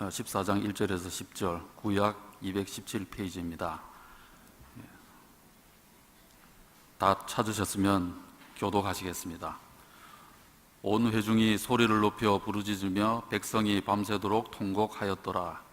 14장 1절에서 10절, 구약 217페이지입니다. 다 찾으셨으면 교독하시겠습니다. 온 회중이 소리를 높여 부르짖으며 백성이 밤새도록 통곡하였더라.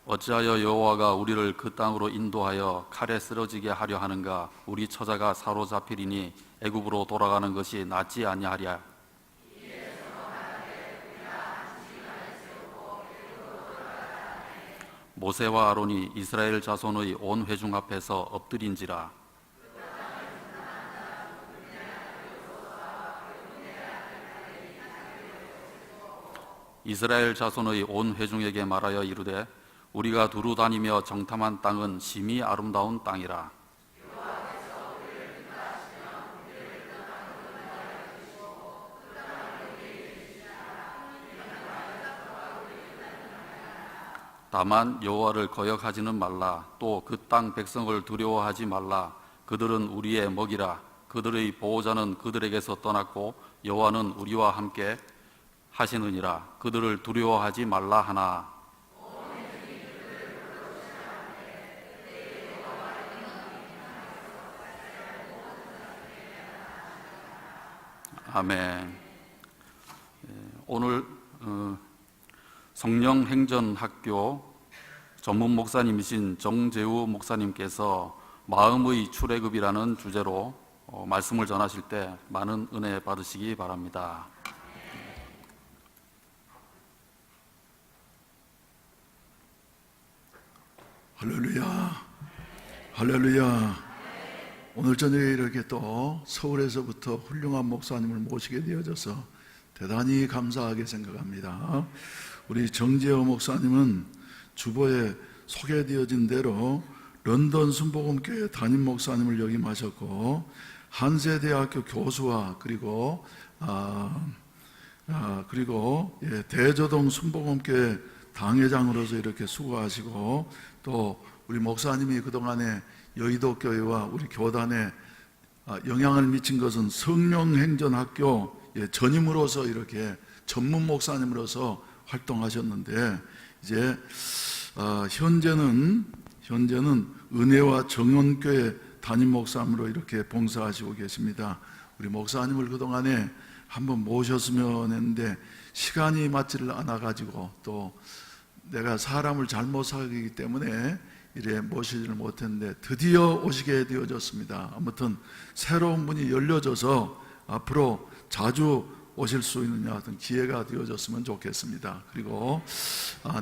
어찌하여 여호와가 우리를 그 땅으로 인도하여 칼에 쓰러지게 하려 하는가? 우리 처자가 사로잡히리니 애굽으로 돌아가는 것이 낫지 아니하랴. 모세와 아론이 이스라엘 자손의 온 회중 앞에서 엎드린지라. 이스라엘 자손의 온 회중에게 말하여 이르되 우리가 두루 다니며 정탐한 땅은 심히 아름다운 땅이라. 다만 여호와를 거역하지는 말라. 또 그 땅 백성을 두려워하지 말라. 그들은 우리의 먹이라. 그들의 보호자는 그들에게서 떠났고 여호와는 우리와 함께 하시느니라. 그들을 두려워하지 말라 하나. 아멘. 오늘 성령행전학교 전문 목사님이신 정재우 목사님께서 마음의 출애굽이라는 주제로 말씀을 전하실 때 많은 은혜 받으시기 바랍니다. 할렐루야, 할렐루야. 오늘 저녁에 이렇게 또 서울에서부터 훌륭한 목사님을 모시게 되어져서 대단히 감사하게 생각합니다. 우리 정재호 목사님은 주보에 소개되어진 대로 런던 순복음교회 담임 목사님을 역임하셨고 한세대학교 교수와 그리고 대저동 순복음교회 당회장으로서 이렇게 수고하시고, 또 우리 목사님이 그동안에 여의도 교회와 우리 교단에 영향을 미친 것은 성령행전학교 전임으로서 이렇게 전문 목사님으로서 활동하셨는데, 이제 현재는 은혜와 정원교회 담임 목사님으로 이렇게 봉사하시고 계십니다. 우리 목사님을 그동안에 한번 모셨으면 했는데 시간이 맞지를 않아가지고, 또 내가 사람을 잘못 사귀기 때문에 이래 모시지를 못했는데 드디어 오시게 되어졌습니다. 아무튼 새로운 문이 열려져서 앞으로 자주 오실 수 있는 어떤 기회가 되어졌으면 좋겠습니다. 그리고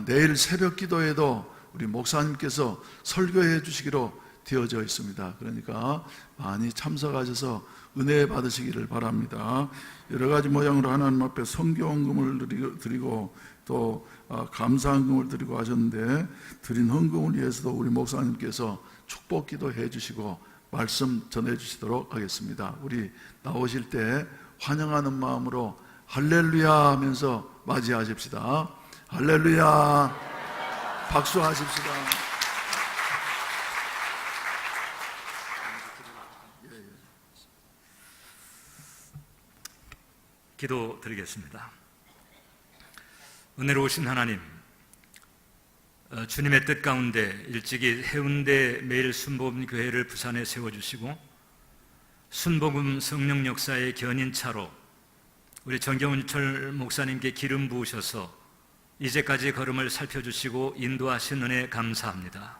내일 새벽 기도에도 우리 목사님께서 설교해 주시기로 되어져 있습니다. 그러니까 많이 참석하셔서 은혜 받으시기를 바랍니다. 여러 가지 모양으로 하나님 앞에 성경헌금을 드리고 또 감사헌금을 드리고 하셨는데, 드린 헌금을 위해서도 우리 목사님께서 축복 기도해 주시고 말씀 전해 주시도록 하겠습니다. 우리 나오실 때 환영하는 마음으로 할렐루야 하면서 맞이하십시다. 할렐루야. 박수하십시다. 기도 드리겠습니다. 은혜로우신 하나님, 주님의 뜻 가운데 일찍이 해운대 매일 순복음교회를 부산에 세워주시고 순복음 성령 역사의 견인차로 우리 정경훈철 목사님께 기름 부으셔서 이제까지 걸음을 살펴주시고 인도하신 은혜 감사합니다.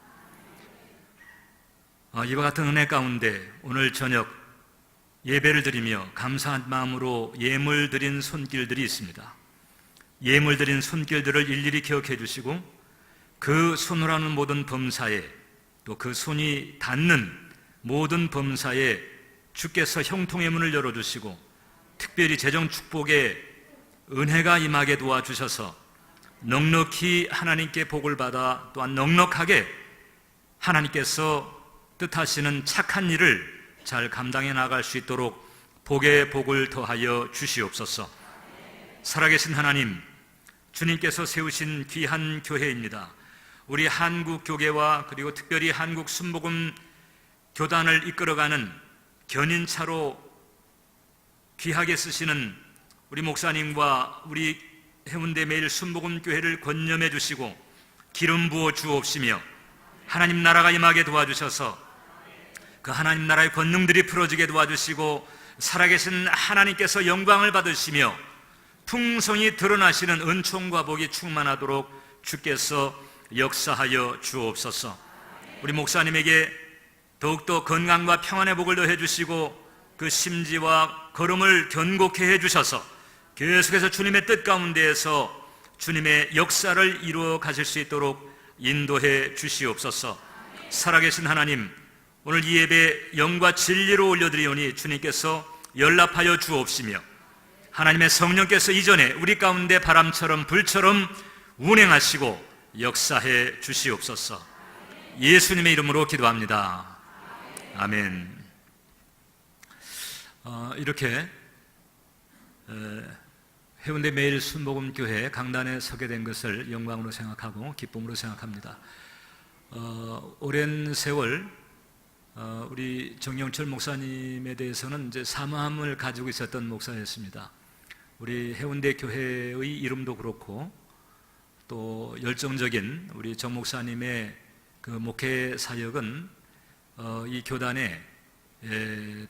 이와 같은 은혜 가운데 오늘 저녁 예배를 드리며 감사한 마음으로 예물 드린 손길들이 있습니다. 예물 드린 손길들을 일일이 기억해 주시고 그 손으로 하는 모든 범사에, 또 그 손이 닿는 모든 범사에 주께서 형통의 문을 열어주시고 특별히 재정 축복의 은혜가 임하게 도와주셔서 넉넉히 하나님께 복을 받아 또한 넉넉하게 하나님께서 뜻하시는 착한 일을 잘 감당해 나갈 수 있도록 복에 복을 더하여 주시옵소서. 살아계신 하나님, 주님께서 세우신 귀한 교회입니다. 우리 한국 교계와 그리고 특별히 한국 순복음 교단을 이끌어가는 견인차로 귀하게 쓰시는 우리 목사님과 우리 해운대 매일 순복음 교회를 권념해 주시고 기름 부어 주옵시며 하나님 나라가 임하게 도와주셔서 그 하나님 나라의 권능들이 풀어지게 도와주시고 살아계신 하나님께서 영광을 받으시며 풍성히 드러나시는 은총과 복이 충만하도록 주께서 역사하여 주옵소서. 우리 목사님에게 더욱더 건강과 평안의 복을 더해 주시고 그 심지와 걸음을 견고케 해 주셔서 계속해서 주님의 뜻 가운데에서 주님의 역사를 이루어 가실 수 있도록 인도해 주시옵소서. 살아계신 하나님, 오늘 이 예배 영과 진리로 올려드리오니 주님께서 연락하여 주옵시며 하나님의 성령께서 이전에 우리 가운데 바람처럼 불처럼 운행하시고 역사해 주시옵소서. 예수님의 이름으로 기도합니다. 아멘. 이렇게 해운대 매일 순복음교회 강단에 서게 된 것을 영광으로 생각하고 기쁨으로 생각합니다. 오랜 세월 우리 정영철 목사님에 대해서는 이제 사모함을 가지고 있었던 목사였습니다. 우리 해운대 교회의 이름도 그렇고 또 열정적인 우리 정 목사님의 그 목회 사역은 이 교단에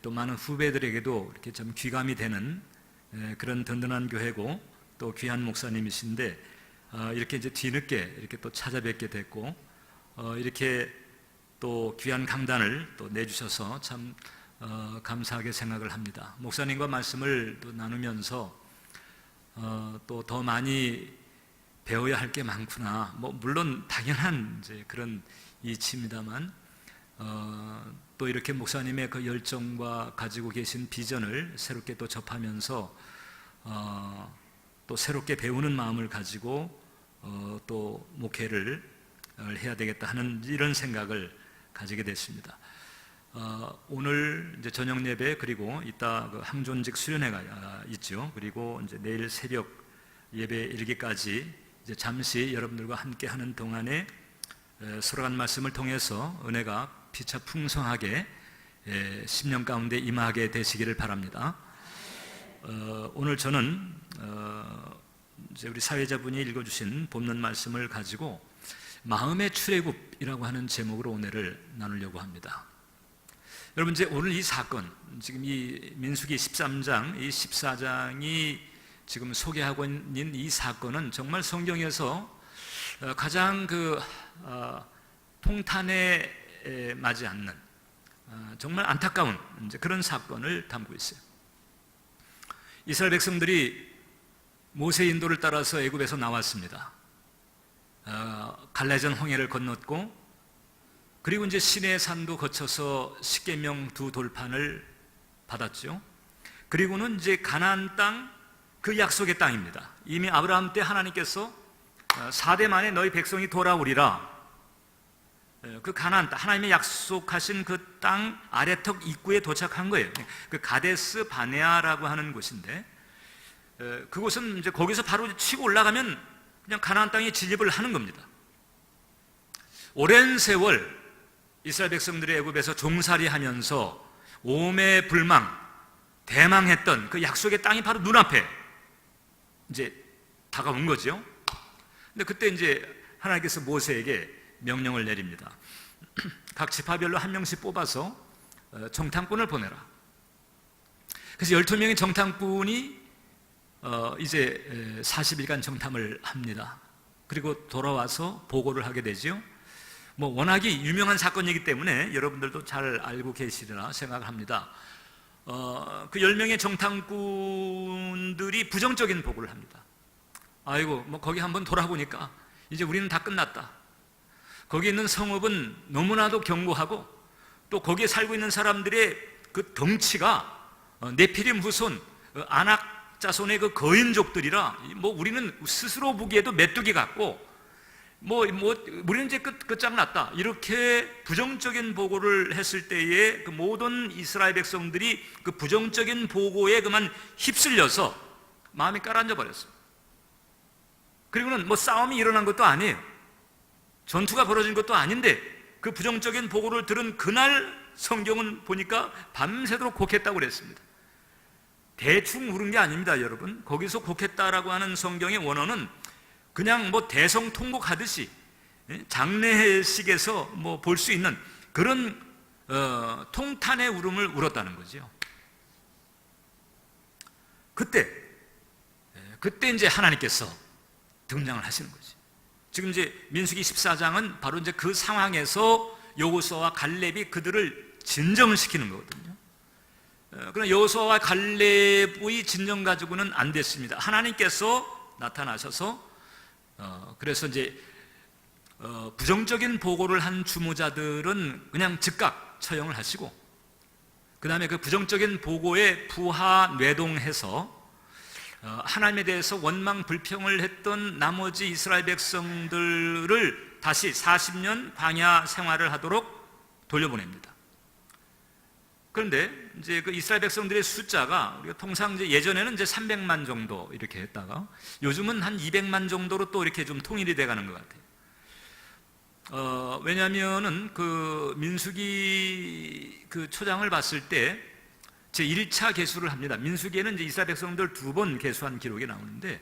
또 많은 후배들에게도 이렇게 좀 귀감이 되는 그런 든든한 교회고 또 귀한 목사님이신데 이렇게 이제 뒤늦게 이렇게 또 찾아뵙게 됐고 이렇게 또 귀한 강단을 또 내주셔서 참 감사하게 생각을 합니다. 목사님과 말씀을 또 나누면서 또 더 많이 배워야 할 게 많구나. 뭐 물론 당연한 이제 그런 이치입니다만 또 이렇게 목사님의 그 열정과 가지고 계신 비전을 새롭게 또 접하면서 또 새롭게 배우는 마음을 가지고 또 목회를 해야 되겠다 하는 이런 생각을 가지게 됐습니다. 오늘 이제 저녁 예배 그리고 이따 그 항존직 수련회가 있죠. 그리고 이제 내일 새벽 예배 이르기까지 이제 잠시 여러분들과 함께 하는 동안에 서로 간 말씀을 통해서 은혜가 피차 풍성하게 10년 가운데 임하게 되시기를 바랍니다. 오늘 저는 이제 우리 사회자분이 읽어주신 본문 말씀을 가지고 마음의 출애굽이라고 하는 제목으로 오늘을 나누려고 합니다. 여러분 이제 오늘 이 사건, 지금 이 민수기 13장, 이 14장이 지금 소개하고 있는 이 사건은 정말 성경에서 가장 그 통탄에 맞지 않는 정말 안타까운 이제 그런 사건을 담고 있어요. 이스라엘 백성들이 모세 인도를 따라서 애굽에서 나왔습니다. 갈라전 홍해를 건넜고 그리고 이제 시내 산도 거쳐서 십계명 두 돌판을 받았죠. 그리고는 이제 가나안 땅, 그 약속의 땅입니다. 이미 아브라함 때 하나님께서 4대 만에 너희 백성이 돌아오리라. 그 가나안 땅, 하나님의 약속하신 그 땅 아래턱 입구에 도착한 거예요. 그 가데스 바네아라고 하는 곳인데 그곳은 이제 거기서 바로 치고 올라가면 그냥 가나안 땅에 진입을 하는 겁니다. 오랜 세월 이스라엘 백성들이 애굽에서 종살이하면서 오매불망 대망했던 그 약속의 땅이 바로 눈앞에 이제 다가온 거죠. 근데 그때 이제 하나님께서 모세에게 명령을 내립니다. 각 지파별로 한 명씩 뽑아서 정탐꾼을 보내라. 그래서 12명의 정탐꾼이 이제 40일간 정탐을 합니다. 그리고 돌아와서 보고를 하게 되죠. 뭐 워낙에 유명한 사건이기 때문에 여러분들도 잘 알고 계시리라 생각을 합니다. 그 10명의 정탐꾼들이 부정적인 보고를 합니다. 아이고, 뭐 거기 한번 돌아보니까 이제 우리는 다 끝났다. 거기 있는 성읍은 너무나도 견고하고 또 거기에 살고 있는 사람들의 그 덩치가 네피림 후손, 아낙 자손의 그 거인족들이라 뭐 우리는 스스로 보기에도 메뚜기 같고 우리는 이제 끝장났다. 이렇게 부정적인 보고를 했을 때에 그 모든 이스라엘 백성들이 그 부정적인 보고에 그만 휩쓸려서 마음이 가라앉아 버렸어요. 그리고는 뭐 싸움이 일어난 것도 아니에요. 전투가 벌어진 것도 아닌데 그 부정적인 보고를 들은 그날 성경은 보니까 밤새도록 곡했다고 그랬습니다. 대충 물은 게 아닙니다, 여러분. 거기서 곡했다라고 하는 성경의 원어는 그냥 뭐 대성통곡하듯이 장례식에서 뭐 볼 수 있는 그런 통탄의 울음을 울었다는 거죠. 그때 이제 하나님께서 등장을 하시는 거지. 지금 이제 민수기 14장은 바로 이제 그 상황에서 여호수아와 갈렙이 그들을 진정을 시키는 거거든요. 그러나 여호수아와 갈렙의 진정 가지고는 안 됐습니다. 하나님께서 나타나셔서 그래서 이제 부정적인 보고를 한 주무자들은 그냥 즉각 처형을 하시고, 그 다음에 그 부정적인 보고에 부하 뇌동해서 하나님에 대해서 원망 불평을 했던 나머지 이스라엘 백성들을 다시 40년 광야 생활을 하도록 돌려보냅니다. 그런데 이제 그 이스라엘 백성들의 숫자가 우리가 통상 이제 예전에는 이제 300만 정도 이렇게 했다가 요즘은 한 200만 정도로 또 이렇게 좀 통일이 돼가는 것 같아요. 왜냐하면은 그 민수기 그 초장을 봤을 때 제 1차 계수를 합니다. 민수기에는 이제 이스라엘 백성들 2번 계수한 기록이 나오는데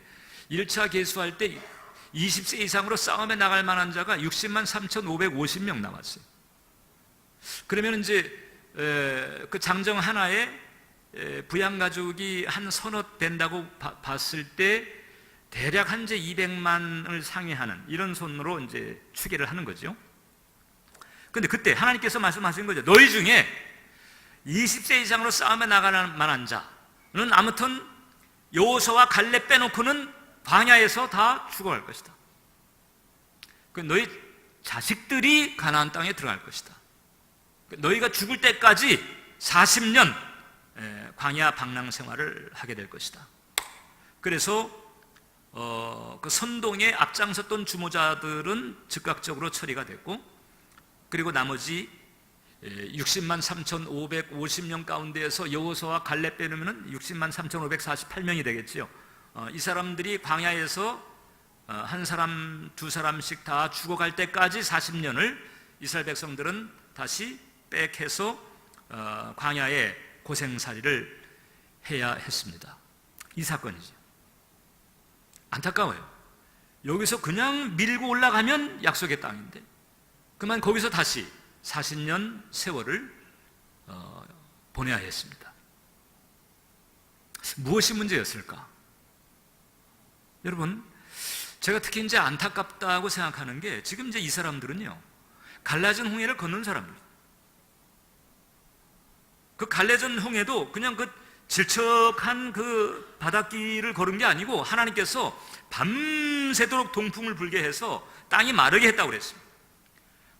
1차 계수할 때 20세 이상으로 싸움에 나갈 만한 자가 60만 3,550명 나왔어요. 그러면 이제 그 장정 하나에 부양가족이 한 서너 된다고 봤을 때 대략 한 제 200만을 상회하는 이런 손으로 이제 추계를 하는 거죠. 그런데 그때 하나님께서 말씀하신 거죠. 너희 중에 20세 이상으로 싸움에 나갈 만한 자는 아무튼 여호수아와 갈렙 빼놓고는 광야에서 다 죽어갈 것이다. 너희 자식들이 가나안 땅에 들어갈 것이다. 너희가 죽을 때까지 40년 광야 방랑 생활을 하게 될 것이다. 그래서 그 선동에 앞장섰던 주모자들은 즉각적으로 처리가 됐고, 그리고 나머지 60만 3,550명 가운데에서 여호수아와 갈렙 빼놓으면 60만 3,548명이 되겠지요. 이 사람들이 광야에서 한 사람 두 사람씩 다 죽어갈 때까지 40년을 이스라엘 백성들은 다시 백해서 광야의 고생살이를 해야 했습니다. 이 사건이죠. 안타까워요. 여기서 그냥 밀고 올라가면 약속의 땅인데 그만 거기서 다시 40년 세월을 보내야 했습니다. 무엇이 문제였을까? 여러분, 제가 특히 이제 안타깝다고 생각하는 게 지금 이제 이 사람들은요, 갈라진 홍해를 건넌 사람들. 그 갈라진 홍해도 그냥 그 질척한 그 바닷길을 걸은 게 아니고 하나님께서 밤새도록 동풍을 불게 해서 땅이 마르게 했다고 그랬습니다.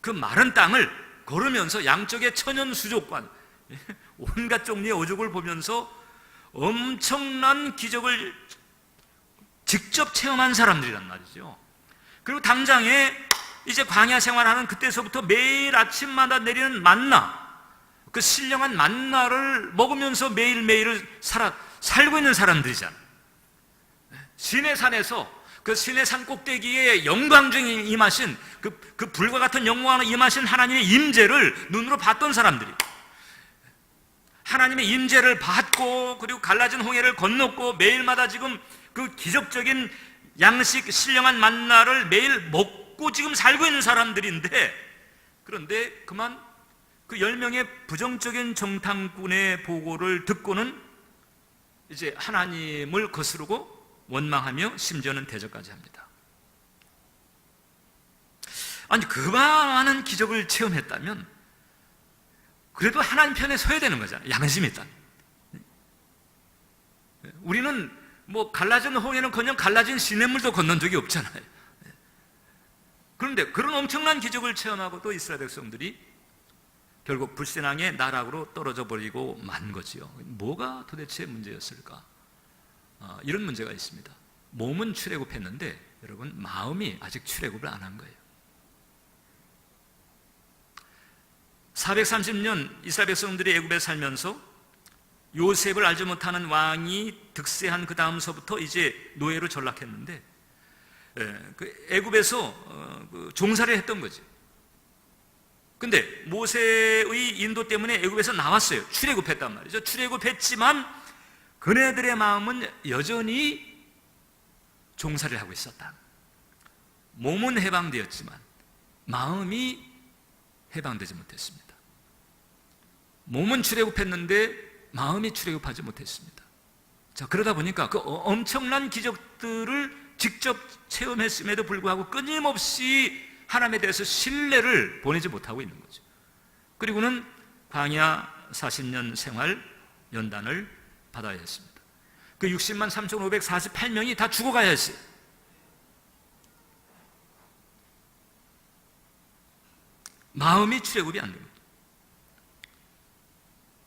그 마른 땅을 걸으면서 양쪽의 천연 수족관, 온갖 종류의 오죽을 보면서 엄청난 기적을 직접 체험한 사람들이란 말이죠. 그리고 당장에 이제 광야 생활하는 그때서부터 매일 아침마다 내리는 만나, 그 신령한 만나를 먹으면서 매일매일을 살고 있는 사람들이잖아요. 시내산에서 그 시내산 꼭대기에 영광 중에 임하신 그 불과 같은 영광으로 임하신 하나님의 임재를 눈으로 봤던 사람들이, 하나님의 임재를 받고 그리고 갈라진 홍해를 건넜고 매일마다 지금 그 기적적인 양식 신령한 만나를 매일 먹고 지금 살고 있는 사람들인데, 그런데 그만 그 10명의 부정적인 정탐꾼의 보고를 듣고는 이제 하나님을 거스르고 원망하며 심지어는 대적까지 합니다. 아니, 그 많은 기적을 체험했다면 그래도 하나님 편에 서야 되는 거잖아요. 양심이 있다면. 우리는 뭐 갈라진 홍해는커녕 갈라진 시냇물도 건넌 적이 없잖아요. 그런데 그런 엄청난 기적을 체험하고 또 이스라엘 백성들이 결국 불신앙의 나락으로 떨어져 버리고 만 거지요. 뭐가 도대체 문제였을까? 이런 문제가 있습니다. 몸은 출애굽했는데 여러분, 마음이 아직 출애굽을 안 한 거예요. 430년 이스라엘 백성들이 애굽에 살면서 요셉을 알지 못하는 왕이 득세한 그 다음서부터 이제 노예로 전락했는데, 그 애굽에서 종살이를 했던 거지. 근데 모세의 인도 때문에 애굽에서 나왔어요. 출애굽했단 말이죠. 출애굽했지만 그네들의 마음은 여전히 종살이를 하고 있었다. 몸은 해방되었지만 마음이 해방되지 못했습니다. 몸은 출애굽했는데 마음이 출애굽하지 못했습니다. 자, 그러다 보니까 그 엄청난 기적들을 직접 체험했음에도 불구하고 끊임없이 하나님에 대해서 신뢰를 보내지 못하고 있는 거죠. 그리고는 광야 40년 생활 연단을 받아야 했습니다. 그 60만 3,548명이 다 죽어가야 했어요. 마음이 출애굽이 안 됩니다.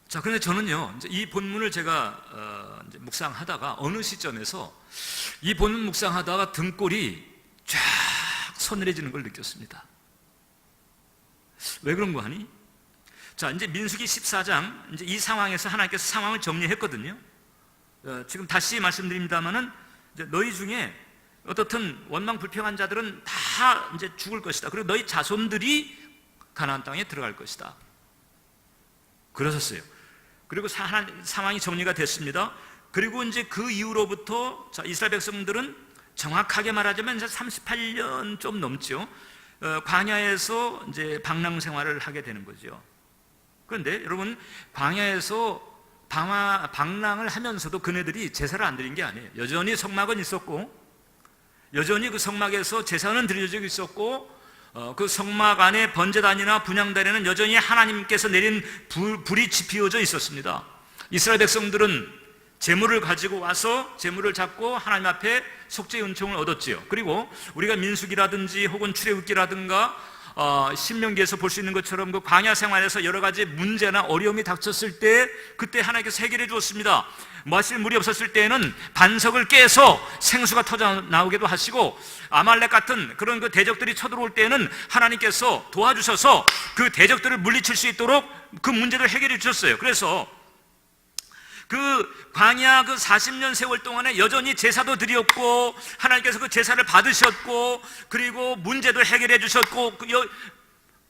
자, 그런데 저는요, 이제 이 본문을 제가 이제 묵상하다가 어느 시점에서 이 본문 묵상하다가 등골이 쫙 서늘해지는 걸 느꼈습니다. 왜 그런 거 하니? 자, 이제 민수기 14장, 이제 이 상황에서 하나님께서 상황을 정리했거든요. 지금 다시 말씀드립니다만은 너희 중에 어떻든 원망 불평한 자들은 다 이제 죽을 것이다. 그리고 너희 자손들이 가나안 땅에 들어갈 것이다. 그러셨어요. 그리고 상황이 정리가 됐습니다. 그리고 이제 그 이후로부터 자, 이스라엘 백성들은 정확하게 말하자면 이제 38년 좀 넘죠. 광야에서 이제 방랑 생활을 하게 되는 거죠. 그런데 여러분, 광야에서 방랑을 하면서도 그네들이 제사를 안 드린 게 아니에요. 여전히 성막은 있었고, 여전히 그 성막에서 제사는 드려지고 있었고, 그 성막 안에 번제단이나 분향단에는 여전히 하나님께서 내린 불이 지피어져 있었습니다. 이스라엘 백성들은 제물을 가지고 와서 제물을 잡고 하나님 앞에 속죄의 은총을 얻었지요. 그리고 우리가 민수기라든지 혹은 출애굽기라든가 신명기에서 볼 수 있는 것처럼 그 광야 생활에서 여러 가지 문제나 어려움이 닥쳤을 때 그때 하나님께서 해결해 주었습니다. 마실 물이 없었을 때에는 반석을 깨서 생수가 터져 나오기도 하시고, 아말렉 같은 그런 그 대적들이 쳐들어올 때에는 하나님께서 도와주셔서 그 대적들을 물리칠 수 있도록 그 문제를 해결해 주셨어요. 그래서 그 광야 그 40년 세월 동안에 여전히 제사도 드렸고, 하나님께서 그 제사를 받으셨고, 그리고 문제도 해결해 주셨고,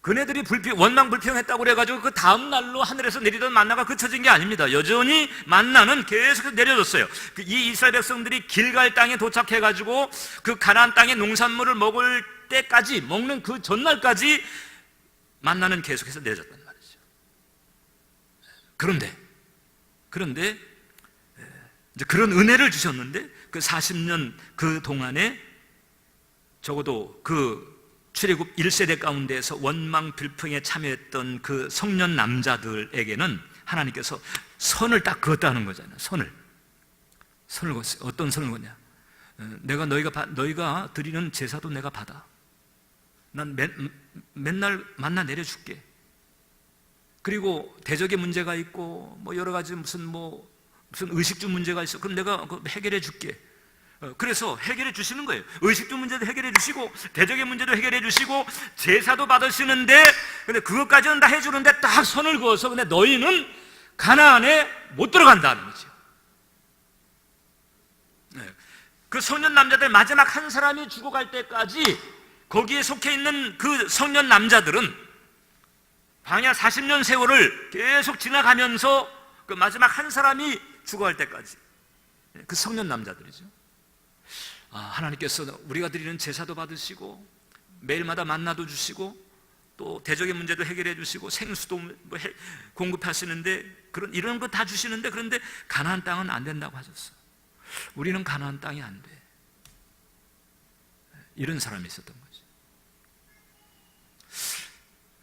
그네들이 원망 불평했다고 그래가지고 그 다음 날로 하늘에서 내리던 만나가 그쳐진 게 아닙니다. 여전히 만나는 계속 내려졌어요. 이 이스라엘 백성들이 길갈 땅에 도착해가지고 그 가나안 땅의 농산물을 먹을 때까지, 먹는 그 전날까지 만나는 계속해서 내려졌단 말이죠. 그런데 이제 그런 은혜를 주셨는데 그 40년 그 동안에 적어도 그 출애굽 1세대 가운데에서 원망 불평에 참여했던 그 성년 남자들에게는 하나님께서 선을 딱 그었다는 거잖아요. 선을 그었어요. 어떤 선을 그었냐? 내가 너희가 드리는 제사도 내가 받아. 난 맨날 만나 내려줄게. 그리고 대적의 문제가 있고 뭐 여러 가지 무슨 의식주 문제가 있어. 그럼 내가 해결해 줄게. 그래서 해결해 주시는 거예요. 의식주 문제도 해결해 주시고 대적의 문제도 해결해 주시고 제사도 받으시는데, 근데 그것까지는 다 해주는데 딱 선을 그어서 근데 너희는 가나안에 못 들어간다는 거죠. 그 소년 남자들 마지막 한 사람이 죽어갈 때까지 거기에 속해 있는 그 소년 남자들은 광야 40년 세월을 계속 지나가면서 그 마지막 한 사람이 죽어갈 때까지 그 소년 남자들이죠. 하나님께서 우리가 드리는 제사도 받으시고 매일마다 만나도 주시고 또 대적의 문제도 해결해 주시고 생수도 공급하시는데 이런 거 다 주시는데, 그런데 가나안 땅은 안 된다고 하셨어. 우리는 가나안 땅이 안 돼. 이런 사람이 있었던 거죠.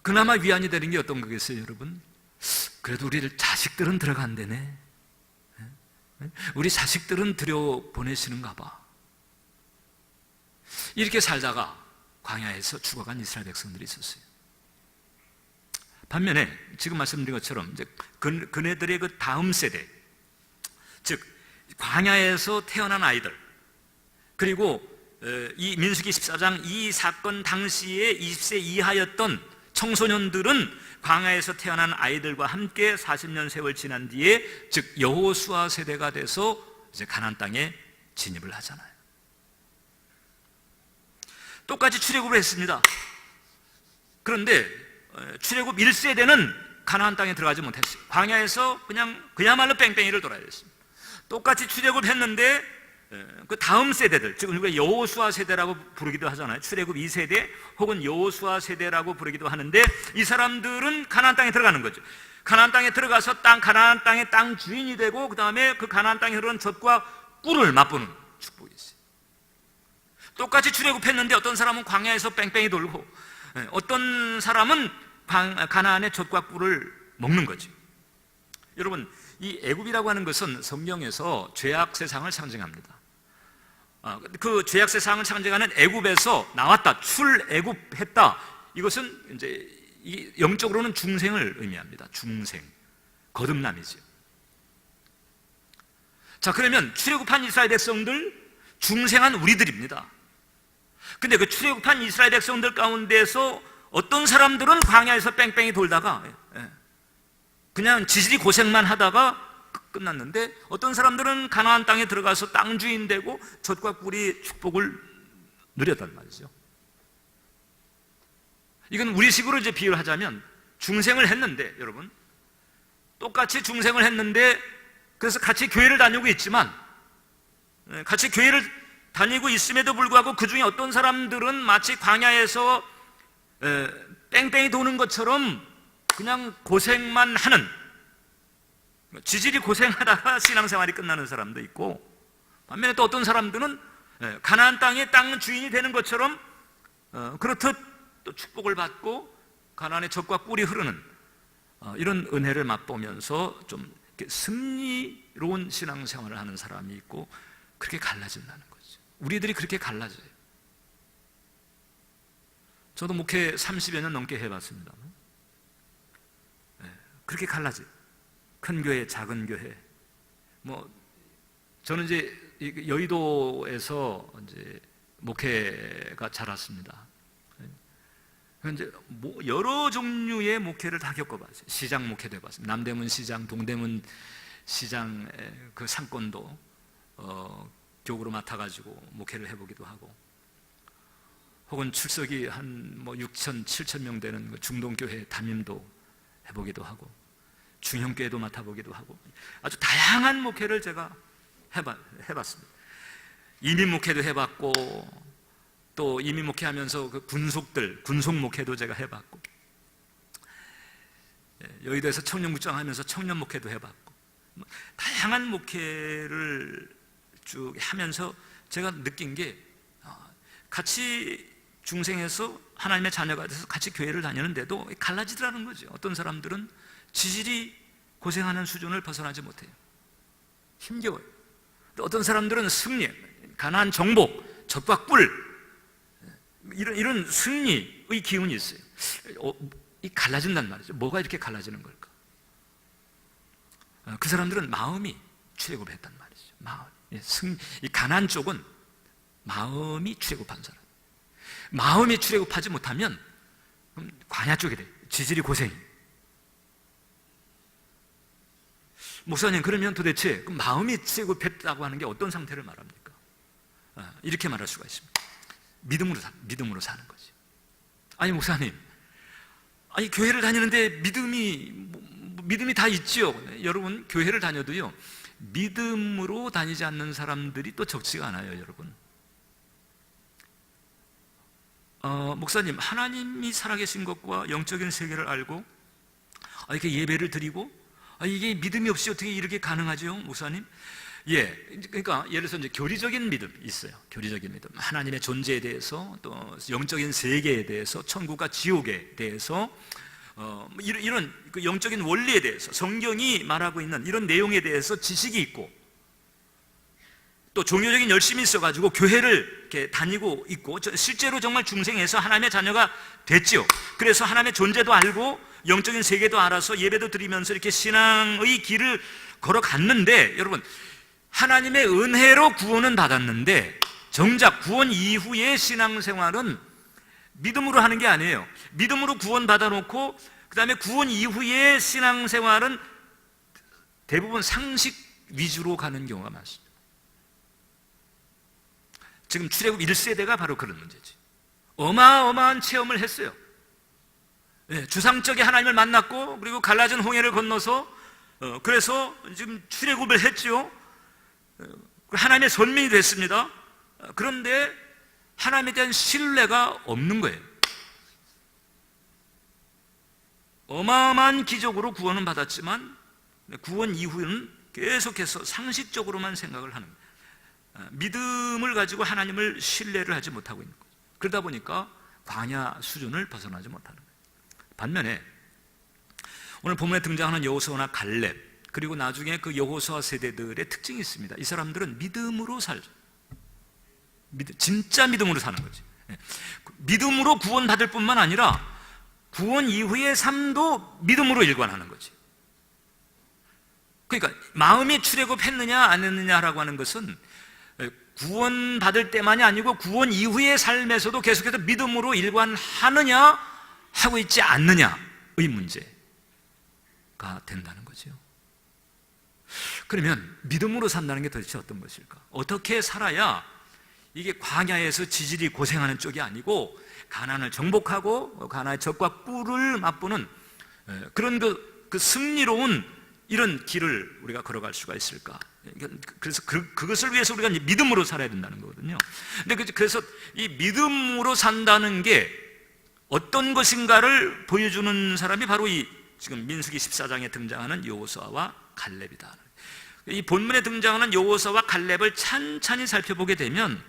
그나마 위안이 되는 게 어떤 거겠어요, 여러분? 그래도 우리 자식들은 들어간대네. 우리 자식들은 들여보내시는가 봐. 이렇게 살다가 광야에서 죽어간 이스라엘 백성들이 있었어요. 반면에 지금 말씀드린 것처럼 이제 그네들의 그 다음 세대, 즉 광야에서 태어난 아이들, 그리고 이 민수기 14장 이 사건 당시에 20세 이하였던 청소년들은 광야에서 태어난 아이들과 함께 40년 세월 지난 뒤에, 즉 여호수아 세대가 돼서 이제 가나안 땅에 진입을 하잖아요. 똑같이 출애굽을 했습니다. 그런데 출애굽 1세대는 가나안 땅에 들어가지 못했어요. 광야에서 그야말로 뺑뺑이를 돌아야 됐습니다. 똑같이 출애굽했는데 그 다음 세대들, 즉 우리가 여호수아 세대라고 부르기도 하잖아요. 출애굽 2세대 혹은 여호수아 세대라고 부르기도 하는데, 이 사람들은 가나안 땅에 들어가는 거죠. 가나안 땅에 들어가서 가나안 땅의 땅 주인이 되고, 그 다음에 그 가나안 땅에 흐르는 젖과 꿀을 맛보는 축복이 있어요. 똑같이 출애굽했는데 어떤 사람은 광야에서 뺑뺑이 돌고, 어떤 사람은 가나안의 젖과 꿀을 먹는 거죠. 여러분, 이 애굽이라고 하는 것은 성경에서 죄악 세상을 상징합니다. 그 죄악 세상을 상징하는 애굽에서 나왔다, 출애굽했다. 이것은 이제 영적으로는 중생을 의미합니다. 중생, 거듭남이죠. 자, 그러면 출애굽한 이스라엘 백성들, 중생한 우리들입니다. 근데 그 출애굽한 이스라엘 백성들 가운데서 어떤 사람들은 광야에서 뺑뺑이 돌다가 그냥 지질이 고생만 하다가 끝났는데, 어떤 사람들은 가나안 땅에 들어가서 땅 주인 되고 젖과 꿀이 축복을 누렸단 말이죠. 이건 우리식으로 이제 비유를 하자면, 중생을 했는데, 여러분, 똑같이 중생을 했는데, 그래서 같이 교회를 다니고 있지만, 같이 교회를 다니고 있음에도 불구하고 그 중에 어떤 사람들은 마치 광야에서 뺑뺑이 도는 것처럼 그냥 고생만 하는, 지질이 고생하다가 신앙생활이 끝나는 사람도 있고, 반면에 또 어떤 사람들은 가나안 땅의 땅 주인이 되는 것처럼 그렇듯 또 축복을 받고 가나안의 젖과 꿀이 흐르는 이런 은혜를 맛보면서 좀 승리로운 신앙생활을 하는 사람이 있고, 그렇게 갈라진다는 거죠. 우리들이 그렇게 갈라져요. 저도 목회 30여 년 넘게 해봤습니다. 그렇게 갈라져요. 큰 교회, 작은 교회. 저는 이제 여의도에서 이제 목회가 자랐습니다. 이제 여러 종류의 목회를 다 겪어봤어요. 시장 목회도 해봤습니다. 남대문 시장, 동대문 시장 그 상권도 교구로 맡아가지고 목회를 해보기도 하고, 혹은 출석이 한 6천, 7천 명 되는 그 중동교회 담임도 해보기도 하고, 중형교회도 맡아보기도 하고, 아주 다양한 목회를 제가 해봤습니다. 이민 목회도 해봤고, 또 이민 목회하면서 그 군속 목회도 제가 해봤고, 여의도에서 청년국장 하면서 청년 목회도 해봤고, 다양한 목회를 쭉 하면서 제가 느낀 게, 같이 중생에서 하나님의 자녀가 돼서 같이 교회를 다니는데도 갈라지더라는 거죠. 어떤 사람들은 지질이 고생하는 수준을 벗어나지 못해요. 힘겨워요. 어떤 사람들은 승리, 가나안 정복, 젖과 꿀, 이런 승리의 기운이 있어요. 이 갈라진단 말이죠. 뭐가 이렇게 갈라지는 걸까? 그 사람들은 마음이 출애굽했단 말이죠. 마음. 이 가나안 쪽은 마음이 출애굽한 사람. 마음이 출애굽하지 못하면 그럼 광야 쪽이 돼. 지질이 고생이. 목사님, 그러면 도대체 마음이 출애굽했다고 하는 게 어떤 상태를 말합니까? 이렇게 말할 수가 있습니다. 믿음으로 사는 거지. 아니 목사님, 아니 교회를 다니는데 믿음이 다 있지요. 여러분, 교회를 다녀도요, 믿음으로 다니지 않는 사람들이 또 적지가 않아요, 여러분. 목사님, 하나님이 살아계신 것과 영적인 세계를 알고 이렇게 예배를 드리고, 이게 믿음이 없이 어떻게 이렇게 가능하죠, 목사님? 그러니까 예를 들어서 이제 교리적인 믿음 있어요. 교리적인 믿음, 하나님의 존재에 대해서, 또 영적인 세계에 대해서, 천국과 지옥에 대해서, 이런 그 영적인 원리에 대해서, 성경이 말하고 있는 이런 내용에 대해서 지식이 있고, 또 종교적인 열심이 있어가지고 교회를 이렇게 다니고 있고, 실제로 정말 중생에서 하나님의 자녀가 됐지요. 그래서 하나님의 존재도 알고 영적인 세계도 알아서 예배도 드리면서 이렇게 신앙의 길을 걸어갔는데, 여러분, 하나님의 은혜로 구원은 받았는데 정작 구원 이후의 신앙생활은 믿음으로 하는 게 아니에요. 믿음으로 구원 받아놓고 그 다음에 구원 이후의 신앙생활은 대부분 상식 위주로 가는 경우가 많습니다. 지금 출애굽 1세대가 바로 그런 문제지. 어마어마한 체험을 했어요. 주상적인 하나님을 만났고, 그리고 갈라진 홍해를 건너서 그래서 지금 출애굽을 했죠. 하나님의 선민이 됐습니다. 그런데 하나님에 대한 신뢰가 없는 거예요. 어마어마한 기적으로 구원은 받았지만 구원 이후는 계속해서 상식적으로만 생각을 하는 거예요. 믿음을 가지고 하나님을 신뢰를 하지 못하고 있는 거죠. 그러다 보니까 광야 수준을 벗어나지 못하는 거예요. 반면에 오늘 본문에 등장하는 여호수아나 갈렙, 그리고 나중에 그 여호수아 세대들의 특징이 있습니다. 이 사람들은 믿음으로 살죠. 진짜 믿음으로 사는 거지. 믿음으로 구원받을 뿐만 아니라 구원 이후의 삶도 믿음으로 일관하는 거지. 그러니까 마음이 출애굽했느냐 안 했느냐라고 하는 것은 구원받을 때만이 아니고 구원 이후의 삶에서도 계속해서 믿음으로 일관하느냐 하고 있지 않느냐의 문제가 된다는 거죠. 그러면 믿음으로 산다는 게 도대체 어떤 것일까? 어떻게 살아야 이게 광야에서 지질이 고생하는 쪽이 아니고 가나안을 정복하고 가나안의 젖과 꿀을 맛보는 그런 그 승리로운 이런 길을 우리가 걸어갈 수가 있을까? 그래서 그것을 위해서 우리가 믿음으로 살아야 된다는 거거든요. 근데 그래서 이 믿음으로 산다는 게 어떤 것인가를 보여주는 사람이 바로 이 지금 민수기 14장에 등장하는 여호수아와 갈렙이다. 이 본문에 등장하는 여호수아와 갈렙을 찬찬히 살펴보게 되면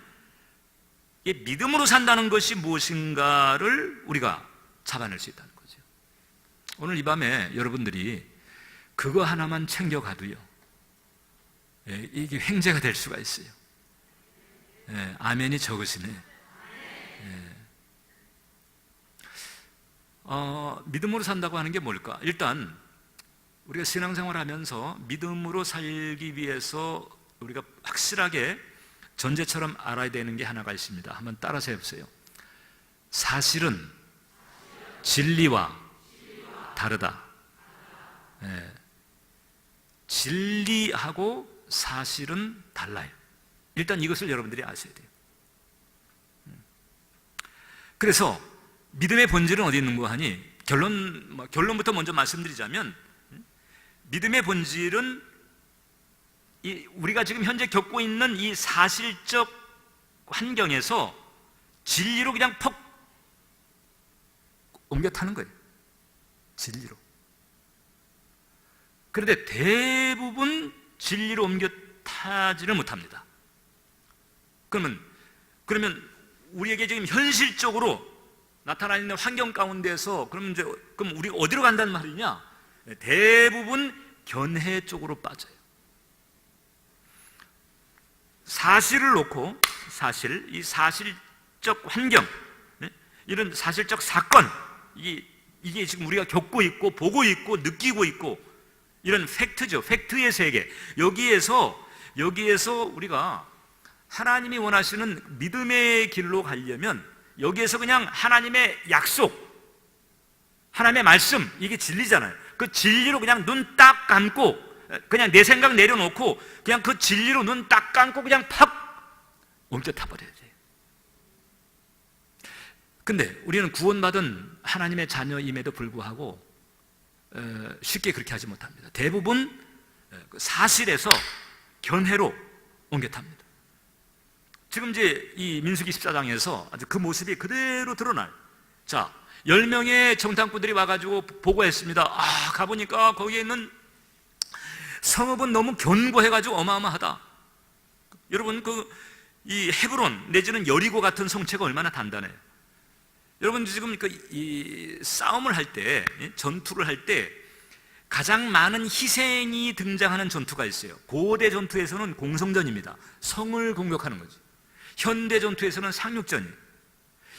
이 믿음으로 산다는 것이 무엇인가를 우리가 잡아낼 수 있다는 거죠. 오늘 이 밤에 여러분들이 그거 하나만 챙겨가도요, 이게 횡재가 될 수가 있어요. 아멘이 적으시네. 믿음으로 산다고 하는 게 뭘까? 일단 우리가 신앙생활을 하면서 믿음으로 살기 위해서 우리가 확실하게 전제처럼 알아야 되는 게 하나가 있습니다. 한번 따라서 해보세요. 사실은 진리와 다르다. 진리하고 사실은 달라요. 일단 이것을 여러분들이 아셔야 돼요. 그래서 믿음의 본질은 어디 있는 거 하니? 결론부터 먼저 말씀드리자면, 믿음의 본질은 우리가 지금 현재 겪고 있는 이 사실적 환경에서 진리로 그냥 퍽 옮겨 타는 거예요. 진리로. 그런데 대부분 진리로 옮겨 타지를 못합니다. 그러면 우리에게 지금 현실적으로 나타나 있는 환경 가운데서 그럼 우리 어디로 간단 말이냐? 대부분 견해 쪽으로 빠져요. 사실을 놓고 이 사실적 환경, 이런 사실적 사건, 이게 지금 우리가 겪고 있고 보고 있고 느끼고 있고 이런 팩트죠. 팩트의 세계. 여기에서 우리가 하나님이 원하시는 믿음의 길로 가려면 여기에서 그냥 하나님의 약속, 하나님의 말씀, 이게 진리잖아요. 그 진리로 그냥 눈 딱 감고, 그냥 내 생각 내려놓고 그냥 그 진리로 눈 딱 감고 그냥 팍 옮겨 타버려야 돼요. 근데 우리는 구원받은 하나님의 자녀임에도 불구하고 쉽게 그렇게 하지 못합니다. 대부분 사실에서 견해로 옮겨 탑니다. 지금 이제 이 민수기 14장에서 아주 그 모습이 그대로 드러나요. 자, 10명의 정탐꾼들이 와가지고 보고했습니다. 가보니까 거기에 있는 성읍은 너무 견고해가지고 어마어마하다. 여러분, 이 헤브론 내지는 여리고 같은 성체가 얼마나 단단해요. 여러분, 지금 이 싸움을 할 때, 전투를 할 때 가장 많은 희생이 등장하는 전투가 있어요. 고대 전투에서는 공성전입니다. 성을 공격하는 거죠. 현대 전투에서는 상륙전이에요.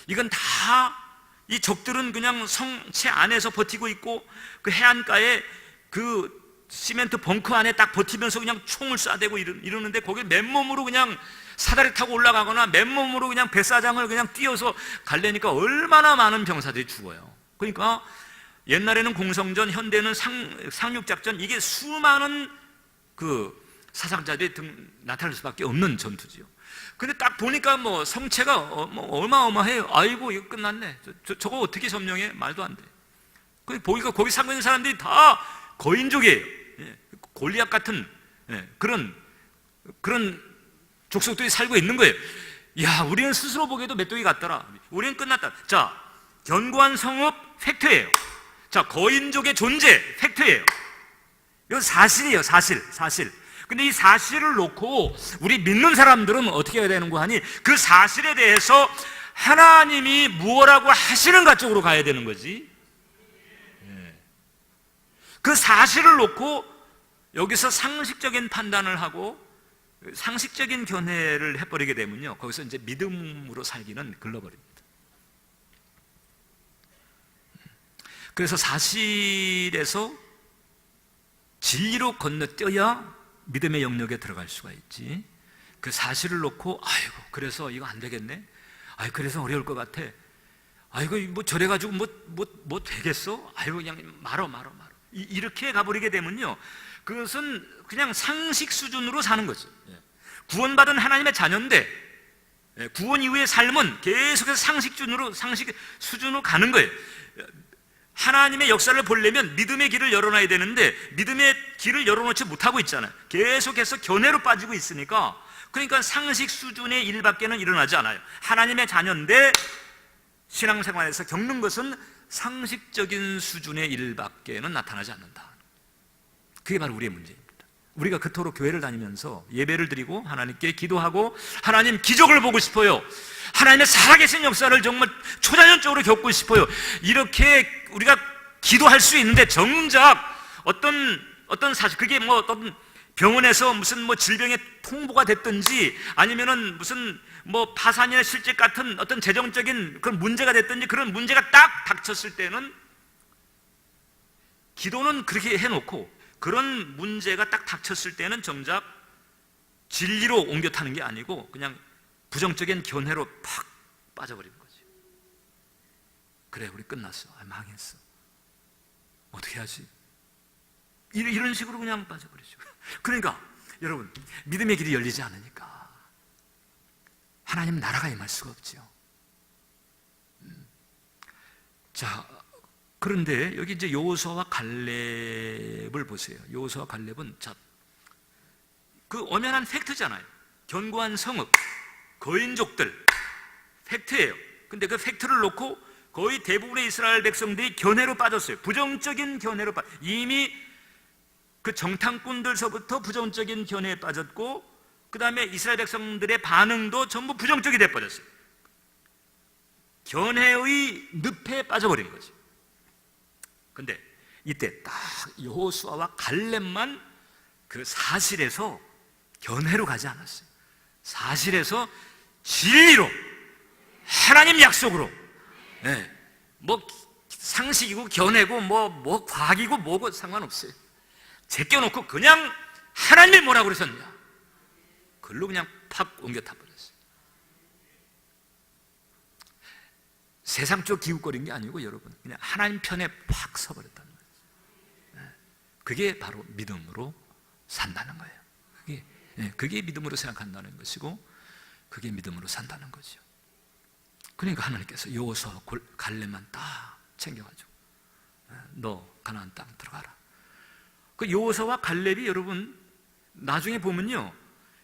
이건 다 이 적들은 그냥 성체 안에서 버티고 있고 그 해안가에 그 시멘트 벙커 안에 딱 버티면서 그냥 총을 쏴대고 이러는데 거기 맨몸으로 그냥 사다리 타고 올라가거나 맨몸으로 그냥 뱃사장을 그냥 뛰어서 가려니까 얼마나 많은 병사들이 죽어요. 그러니까 옛날에는 공성전, 현대는 상륙작전, 이게 수많은 그 사상자들이 나타날 수밖에 없는 전투지요. 근데 딱 보니까 뭐 성체가 어마어마해요. 아이고 이거 끝났네. 저거 어떻게 점령해? 말도 안 돼. 보니까 거기 살고 있는 사람들이 다 거인족이에요. 예, 골리앗 같은 그런 족속들이 살고 있는 거예요. 야, 우리는 스스로 보기에도 메뚜기 같더라. 우리는 끝났다. 자, 견고한 성읍 팩트예요. 자, 거인족의 존재 팩트예요. 이건 사실이에요. 사실. 근데 이 사실을 놓고 우리 믿는 사람들은 어떻게 해야 되는 거 하니, 그 사실에 대해서 하나님이 무엇라고 하시는가 쪽으로 가야 되는 거지. 그 사실을 놓고 여기서 상식적인 판단을 하고 상식적인 견해를 해버리게 되면요, 거기서 이제 믿음으로 살기는 글러버립니다. 그래서 사실에서 진리로 건너뛰어야 믿음의 영역에 들어갈 수가 있지. 그 사실을 놓고 아이고 그래서 이거 안 되겠네, 아이고 그래서 어려울 것 같아, 아이고 뭐 저래가지고 뭐 되겠어, 아이고 그냥 말어 이렇게 가버리게 되면요, 그것은 그냥 상식 수준으로 사는 거죠. 구원받은 하나님의 자녀인데 구원 이후의 삶은 계속해서 상식 수준으로 가는 거예요. 하나님의 역사를 보려면 믿음의 길을 열어놔야 되는데 믿음의 길을 열어놓지 못하고 있잖아요. 계속해서 견해로 빠지고 있으니까, 그러니까 상식 수준의 일밖에는 일어나지 않아요. 하나님의 자녀인데 신앙생활에서 겪는 것은 상식적인 수준의 일밖에는 나타나지 않는다. 그게 바로 우리의 문제입니다. 우리가 그토록 교회를 다니면서 예배를 드리고 하나님께 기도하고 하나님 기적을 보고 싶어요, 하나님의 살아계신 역사를 정말 초자연적으로 겪고 싶어요, 이렇게 우리가 기도할 수 있는데 정작 어떤 사실, 그게 뭐 어떤 병원에서 무슨 뭐 질병의 통보가 됐든지 아니면은 무슨 뭐 파산이나 실직 같은 어떤 재정적인 그런 문제가 됐든지, 그런 문제가 딱 닥쳤을 때는 기도는 그렇게 해놓고 그런 문제가 딱 닥쳤을 때는 정작 진리로 옮겨 타는 게 아니고 그냥 부정적인 견해로 팍 빠져버리는 거죠. 그래, 우리 끝났어, 망했어, 어떻게 하지? 이런 식으로 그냥 빠져버리죠. 그러니까 여러분, 믿음의 길이 열리지 않으니까 하나님 나라가 임할 수가 없죠. 자, 그런데 여기 이제 여호수아와 갈렙을 보세요. 여호수아와 갈렙은 그 엄연한 팩트잖아요. 견고한 성읍, 거인족들, 팩트예요. 근데 그 팩트를 놓고 거의 대부분의 이스라엘 백성들이 견해로 빠졌어요. 부정적인 견해로 이미 그 정탐꾼들서부터 부정적인 견해에 빠졌고, 그 다음에 이스라엘 백성들의 반응도 전부 부정적이 돼버렸어요. 견해의 늪에 빠져버린 거죠. 근데 이때 딱 여호수아와 갈렙만 그 사실에서 견해로 가지 않았어요. 사실에서 진리로, 하나님 약속으로, 뭐 상식이고 견해고 뭐 과학이고 뭐고 상관없어요. 제껴놓고 그냥 하나님이 뭐라고 그러셨냐, 그걸로 그냥 팍 옮겨 타버렸어요. 세상 쪽 기웃거린 게 아니고 여러분, 그냥 하나님 편에 팍 서버렸다는 거예요. 그게 바로 믿음으로 산다는 거예요. 그게 믿음으로 생각한다는 것이고, 그게 믿음으로 산다는 거죠. 그러니까 하나님께서 여호수아와 갈렙만 딱 챙겨가지고 너 가나안 땅 들어가라. 그 여호수아와 갈렙이 여러분 나중에 보면요,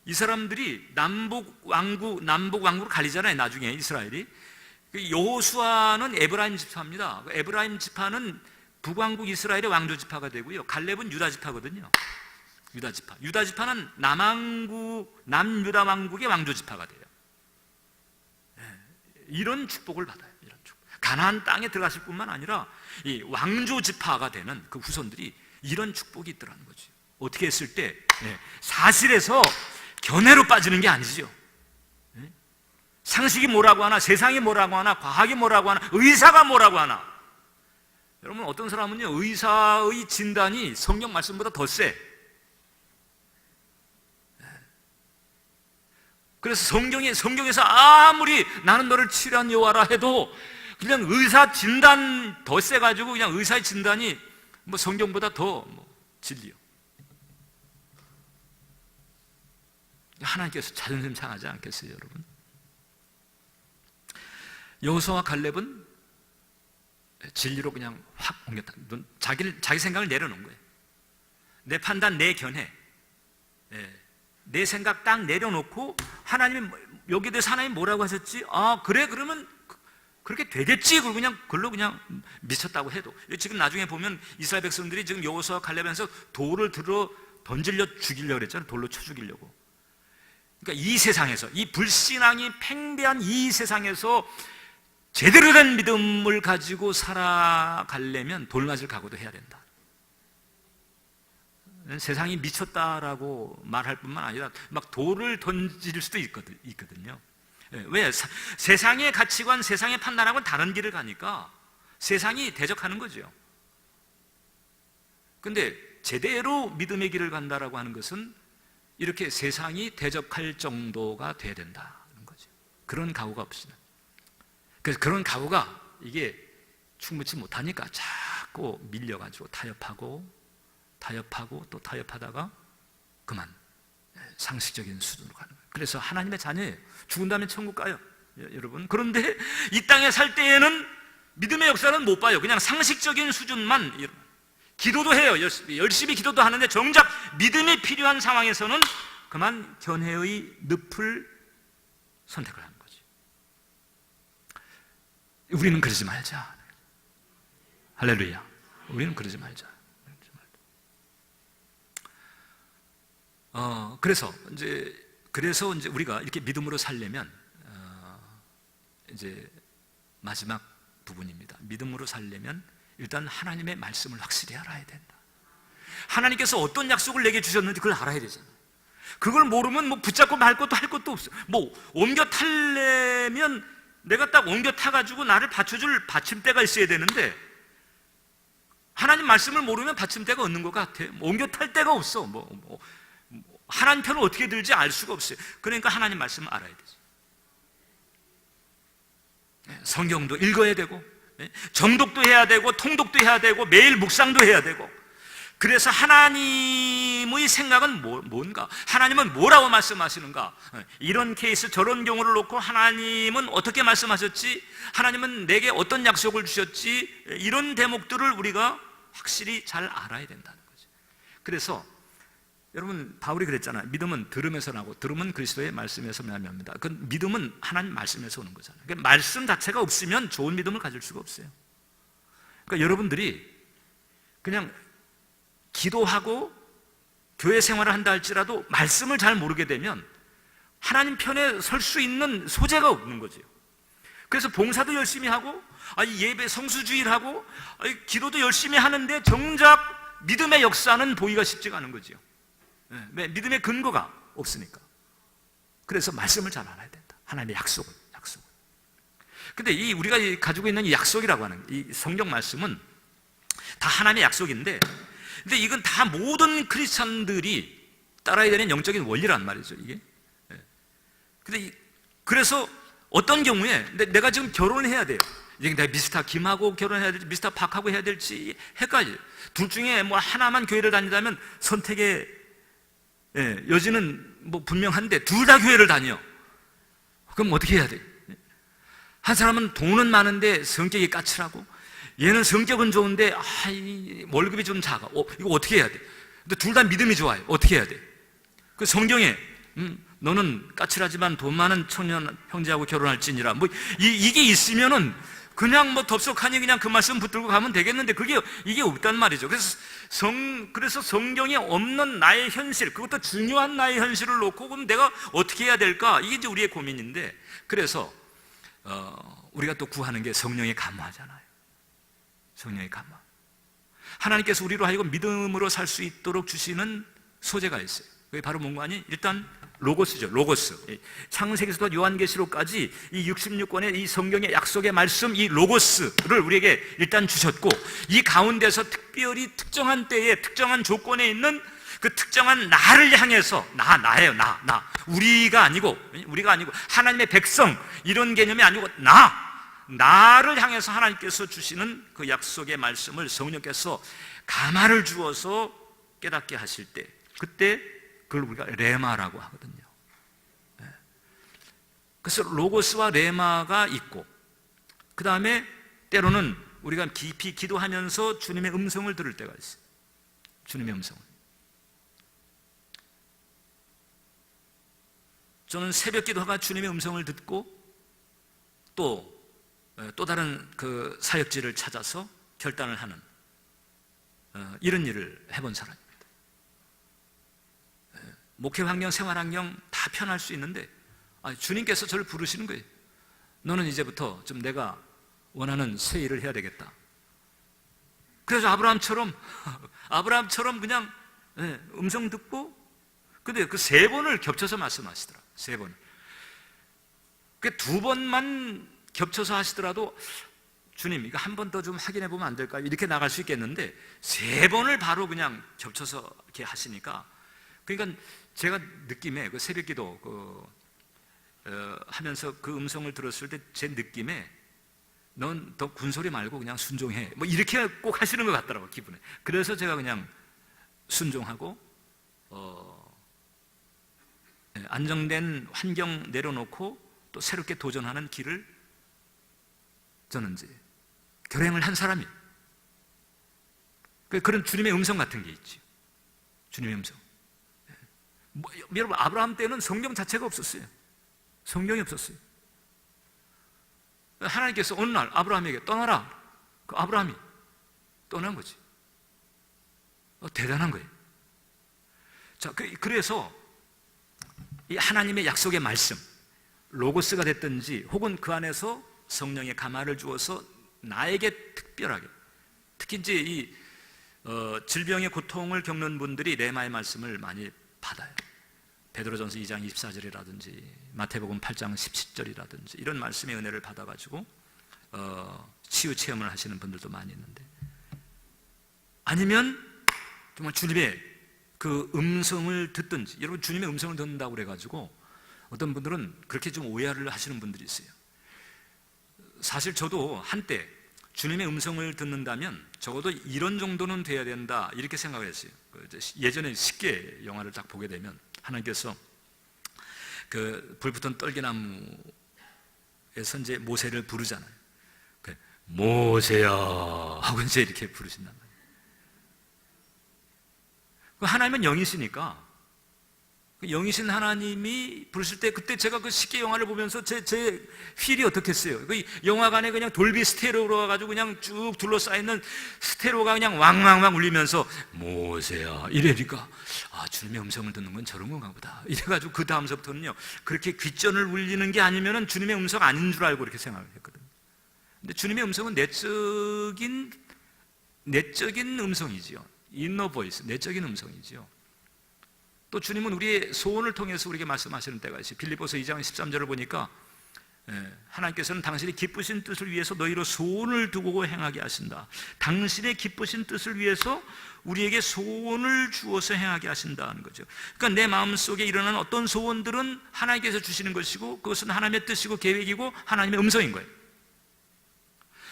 이 사람들이 남북 왕국으로 갈리잖아요. 나중에 이스라엘이. 여호수아는 에브라임 지파입니다. 에브라임 지파는 북왕국 이스라엘의 왕조 지파가 되고요, 갈렙은 유다 지파거든요. 유다 지파는 남유다 왕국의 왕조 지파가 돼요. 이런 축복을 받아요. 이런 축복. 가나안 땅에 들어갔을 뿐만 아니라 이 왕조 지파가 되는 그 후손들이 이런 축복이 있더라는 거죠. 어떻게 했을 때 사실에서 견해로 빠지는 게 아니죠. 상식이 뭐라고 하나, 세상이 뭐라고 하나, 과학이 뭐라고 하나, 의사가 뭐라고 하나. 여러분, 어떤 사람은요, 의사의 진단이 성경 말씀보다 더 세. 그래서 성경에서 아무리 나는 너를 치료한 여호와라 해도 그냥 의사 진단 더 세가지고 그냥 의사의 진단이 뭐 성경보다 더 진리요. 하나님께서 자존심 상하지 않겠어요, 여러분? 여호수아와 갈렙은 진리로 그냥 확 옮겼다. 자기 생각을 내려놓은 거예요. 내 판단, 내 견해, 내 생각 딱 내려놓고 하나님이 여기에 대해서 하나님 뭐라고 하셨지? 아 그래 그러면 그렇게 되겠지. 그리고 그냥 그걸로 그냥 미쳤다고 해도. 지금 나중에 보면 이스라엘 백성들이 지금 여호수아와 갈렙에서 돌을 들어 던지려 죽이려고 그랬잖아요. 돌로 쳐 죽이려고. 그러니까 이 세상에서, 이 불신앙이 팽배한 이 세상에서 제대로 된 믿음을 가지고 살아가려면 돌맞을 각오도 해야 된다. 세상이 미쳤다라고 말할 뿐만 아니라 막 돌을 던질 수도 있거든요. 왜? 세상의 가치관, 세상의 판단하고는 다른 길을 가니까 세상이 대적하는 거죠. 근데 제대로 믿음의 길을 간다라고 하는 것은 이렇게 세상이 대적할 정도가 돼야 된다는 거죠. 그런 각오가 없이는. 그래서 그런 각오가 이게 충분치 못하니까 자꾸 밀려가지고 타협하고 또 타협하다가 그만 상식적인 수준으로 가는 거예요. 그래서 하나님의 자녀예요. 죽은 다음에 천국 가요, 여러분. 그런데 이 땅에 살 때에는 믿음의 역사는 못 봐요. 그냥 상식적인 수준만. 기도도 해요. 열심히 기도도 하는데 정작 믿음이 필요한 상황에서는 그만 견해의 늪을 선택을 하는 거지. 우리는 그러지 말자. 할렐루야. 우리는 그러지 말자. 그래서 이제 우리가 이렇게 믿음으로 살려면 이제 마지막 부분입니다. 믿음으로 살려면 일단 하나님의 말씀을 확실히 알아야 된다. 하나님께서 어떤 약속을 내게 주셨는지 그걸 알아야 되잖아요. 그걸 모르면 뭐 붙잡고 말 것도 할 것도 없어요. 뭐 옮겨 타려면 내가 딱 옮겨 타가지고 나를 받쳐줄 받침대가 있어야 되는데 하나님 말씀을 모르면 받침대가 없는 것 같아. 옮겨 탈 데가 없어. 하나님 편을 어떻게 들지 알 수가 없어요. 그러니까 하나님 말씀을 알아야 되죠. 성경도 읽어야 되고 정독도 해야 되고 통독도 해야 되고 매일 묵상도 해야 되고. 그래서 하나님의 생각은 뭔가, 하나님은 뭐라고 말씀하시는가, 이런 케이스 저런 경우를 놓고 하나님은 어떻게 말씀하셨지, 하나님은 내게 어떤 약속을 주셨지, 이런 대목들을 우리가 확실히 잘 알아야 된다는 거죠. 그래서 여러분 바울이 그랬잖아요. 믿음은 들음에서 나고 들음은 그리스도의 말씀에서 나옵니다. 그 믿음은 하나님 말씀에서 오는 거잖아요. 그러니까 말씀 자체가 없으면 좋은 믿음을 가질 수가 없어요. 그러니까 여러분들이 그냥 기도하고 교회 생활을 한다 할지라도 말씀을 잘 모르게 되면 하나님 편에 설 수 있는 소재가 없는 거죠. 그래서 봉사도 열심히 하고 예배 성수주의를 하고 기도도 열심히 하는데 정작 믿음의 역사는 보기가 쉽지가 않은 거죠. 왜? 믿음의 근거가 없으니까. 그래서 말씀을 잘 알아야 된다. 하나님의 약속을. 근데 우리가 가지고 있는 이 약속이라고 하는 이 성경 말씀은 다 하나님의 약속인데, 근데 이건 다 모든 크리스찬들이 따라야 되는 영적인 원리란 말이죠, 이게. 근데 그래서 어떤 경우에 내가 지금 결혼을 해야 돼요. 이제 내가 미스터 김하고 결혼해야 될지 미스터 박하고 해야 될지 헷갈려요. 둘 중에 뭐 하나만 교회를 다니다면 선택의 여지는 분명한데 둘 다 교회를 다녀. 그럼 어떻게 해야 돼? 한 사람은 돈은 많은데 성격이 까칠하고, 얘는 성격은 좋은데 월급이 좀 작아. 이거 어떻게 해야 돼? 근데 둘 다 믿음이 좋아요. 어떻게 해야 돼? 그 성경에 너는 까칠하지만 돈 많은 청년 형제하고 결혼할지니라. 이게 있으면은 그냥 덥석하니 그냥 그 말씀 붙들고 가면 되겠는데 이게 없단 말이죠. 그래서 성경에 없는 나의 현실, 그것도 중요한 나의 현실을 놓고 그럼 내가 어떻게 해야 될까? 이게 이제 우리의 고민인데, 그래서 우리가 또 구하는 게 성령의 감화잖아요. 성령의 감화. 하나님께서 우리로 하여금 믿음으로 살 수 있도록 주시는 소재가 있어요. 그게 바로 뭔가 아니? 일단 로고스죠. 로고스. 창세기부터 요한계시록까지 이 66권의 이 성경의 약속의 말씀, 이 로고스를 우리에게 일단 주셨고, 이 가운데서 특별히 특정한 때에 특정한 조건에 있는 그 특정한 나를 향해서 나예요. 나. 우리가 아니고 하나님의 백성 이런 개념이 아니고 나를 향해서 하나님께서 주시는 그 약속의 말씀을 성령께서 감화를 주어서 깨닫게 하실 때, 그때 그걸 우리가 레마라고 하거든요. 그래서 로고스와 레마가 있고, 그 다음에 때로는 우리가 깊이 기도하면서 주님의 음성을 들을 때가 있어요. 주님의 음성을. 저는 새벽 기도가 주님의 음성을 듣고 또 다른 그 사역지를 찾아서 결단을 하는 이런 일을 해본 사람입니다. 목회 환경, 생활 환경 다 편할 수 있는데 주님께서 저를 부르시는 거예요. 너는 이제부터 좀 내가 원하는 새 일을 해야 되겠다. 그래서 아브라함처럼 그냥 음성 듣고, 근데 그 3번을 겹쳐서 말씀하시더라. 3번. 그 2번만 겹쳐서 하시더라도 주님 이거 한 번 더 좀 확인해 보면 안 될까요? 이렇게 나갈 수 있겠는데 3번을 바로 그냥 겹쳐서 이렇게 하시니까, 그러니까 제가 느낌에 그 새벽기도 하면서 그 음성을 들었을 때 제 느낌에 넌 더 군소리 말고 그냥 순종해, 뭐 이렇게 꼭 하시는 것 같더라고, 기분에. 그래서 제가 그냥 순종하고 안정된 환경 내려놓고 또 새롭게 도전하는 길을 저는 이제 결행을 한 사람이에요. 그런 주님의 음성 같은 게 있죠. 주님의 음성. 여러분, 아브라함 때는 성경 자체가 없었어요. 성경이 없었어요. 하나님께서 어느 날 아브라함에게 떠나라. 그 아브라함이 떠난 거지. 대단한 거예요. 자, 그래서 이 하나님의 약속의 말씀, 로고스가 됐든지 혹은 그 안에서 성령의 가마를 주어서 나에게 특별하게, 특히 이제 이 질병의 고통을 겪는 분들이 레마의 말씀을 많이 받아요. 베드로전서 2장 24절이라든지 마태복음 8장 17절이라든지 이런 말씀의 은혜를 받아가지고 치유 체험을 하시는 분들도 많이 있는데, 아니면 정말 주님의 그 음성을 듣든지, 여러분 주님의 음성을 듣는다고 그래가지고 어떤 분들은 그렇게 좀 오해를 하시는 분들이 있어요. 사실 저도 한때 주님의 음성을 듣는다면 적어도 이런 정도는 돼야 된다 이렇게 생각을 했어요. 예전에 쉽게 영화를 딱 보게 되면 하나님께서 그 불붙은 떨기나무에서 이제 모세를 부르잖아요. 모세야 하고 이제 이렇게 부르신단 말이에요. 하나님은 영이시니까 영이신 하나님이 부르실 때, 그때 제가 그 쉽게 영화를 보면서 제 필이 어떻겠어요? 그 영화관에 그냥 돌비 스테레오로 와가지고 그냥 쭉 둘러싸이는 스테레오가 그냥 왕왕왕 울리면서 모세야 이래니까 주님의 음성을 듣는 건 저런 건가 보다 이래가지고 그 다음서부터는요 그렇게 귀전을 울리는 게 아니면은 주님의 음성 아닌 줄 알고 이렇게 생각을 했거든요. 근데 주님의 음성은 내적인 음성이지요. 인너 보이스, 내적인 음성이지요. 또 주님은 우리의 소원을 통해서 우리에게 말씀하시는 때가 있어요. 빌립보서 2장 13절을 보니까 하나님께서는 당신의 기쁘신 뜻을 위해서 너희로 소원을 두고 행하게 하신다. 당신의 기쁘신 뜻을 위해서 우리에게 소원을 주어서 행하게 하신다는 거죠. 그러니까 내 마음속에 일어나는 어떤 소원들은 하나님께서 주시는 것이고 그것은 하나님의 뜻이고 계획이고 하나님의 음성인 거예요.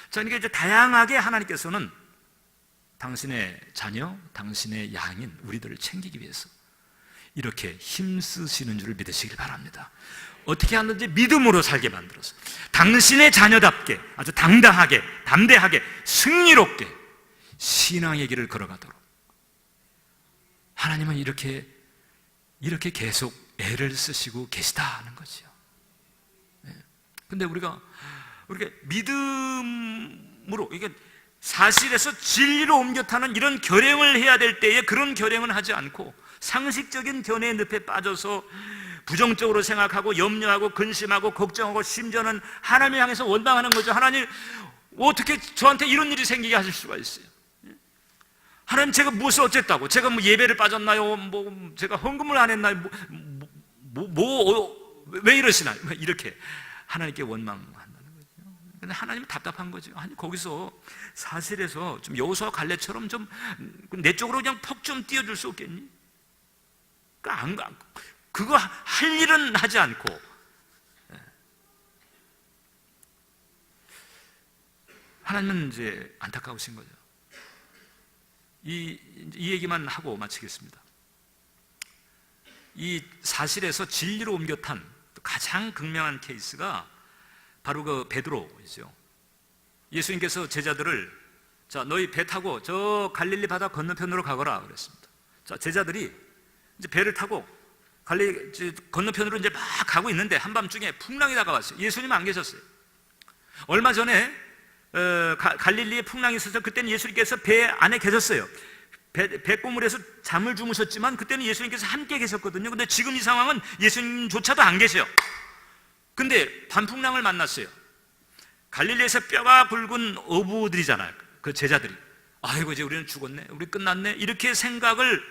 자, 그러니까 이제 다양하게 하나님께서는 당신의 자녀, 당신의 양인 우리들을 챙기기 위해서 이렇게 힘쓰시는 줄을 믿으시길 바랍니다. 어떻게 하는지 믿음으로 살게 만들어서 당신의 자녀답게 아주 당당하게, 담대하게, 승리롭게 신앙의 길을 걸어가도록 하나님은 이렇게 계속 애를 쓰시고 계시다는 거죠. 근데 우리가 믿음으로 이게 사실에서 진리로 옮겨 타는 이런 결행을 해야 될 때에 그런 결행은 하지 않고 상식적인 견해의 늪에 빠져서 부정적으로 생각하고 염려하고 근심하고 걱정하고 심지어는 하나님을 향해서 원망하는 거죠. 하나님 어떻게 저한테 이런 일이 생기게 하실 수가 있어요? 하나님 제가 무엇을 어쨌다고? 제가 뭐 예배를 빠졌나요? 뭐 제가 헌금을 안 했나요? 왜 이러시나요? 이렇게 하나님께 원망한다는 거죠. 근데 하나님은 답답한 거죠. 아니 거기서 사실에서 좀 여호수아 갈렙처럼 좀 내 쪽으로 그냥 퍽 좀 띄워줄 수 없겠니? 그거 할 일은 하지 않고 하나님은 이제 안타까우신 거죠. 이 얘기만 하고 마치겠습니다. 이 사실에서 진리로 옮겨 탄 가장 극명한 케이스가 바로 그 베드로이죠. 예수님께서 제자들을 자, 너희 배 타고 저 갈릴리 바다 건너편으로 가거라 그랬습니다. 자, 제자들이 이제 배를 타고 갈릴리 건너편으로 이제 막 가고 있는데 한밤중에 풍랑이 다가왔어요. 예수님 안 계셨어요. 얼마 전에 갈릴리에 풍랑이 있어서 그때는 예수님께서 배 안에 계셨어요. 배꼽물에서 잠을 주무셨지만 그때는 예수님께서 함께 계셨거든요. 근데 지금 이 상황은 예수님조차도 안 계세요. 근데 반풍랑을 만났어요. 갈릴리에서 뼈가 굵은 어부들이잖아요. 그 제자들이. 아이고 이제 우리는 죽었네, 우리 끝났네, 이렇게 생각을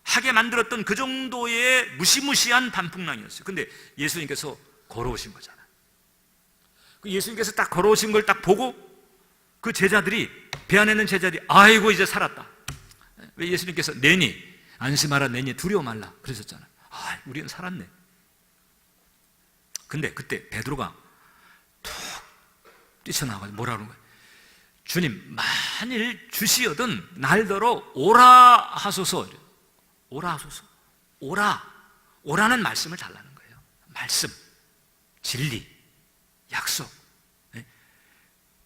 하게 만들었던 그 정도의 무시무시한 반풍랑이었어요. 근데 예수님께서 걸어오신 거잖아요. 예수님께서 딱 걸어오신 걸 딱 보고 그 제자들이, 배 안에 있는 제자들이 아이고 이제 살았다. 왜 예수님께서 내니 안심하라, 내니 두려워 말라 그러셨잖아요. 아, 우리는 살았네. 근데 그때 베드로가 툭 뛰쳐나와서 뭐라 그러는 거예요? 주님, 만일 주시어든 날더러 오라 하소서. 오라 하소서. 오라는 말씀을 달라는 거예요. 말씀, 진리, 약속.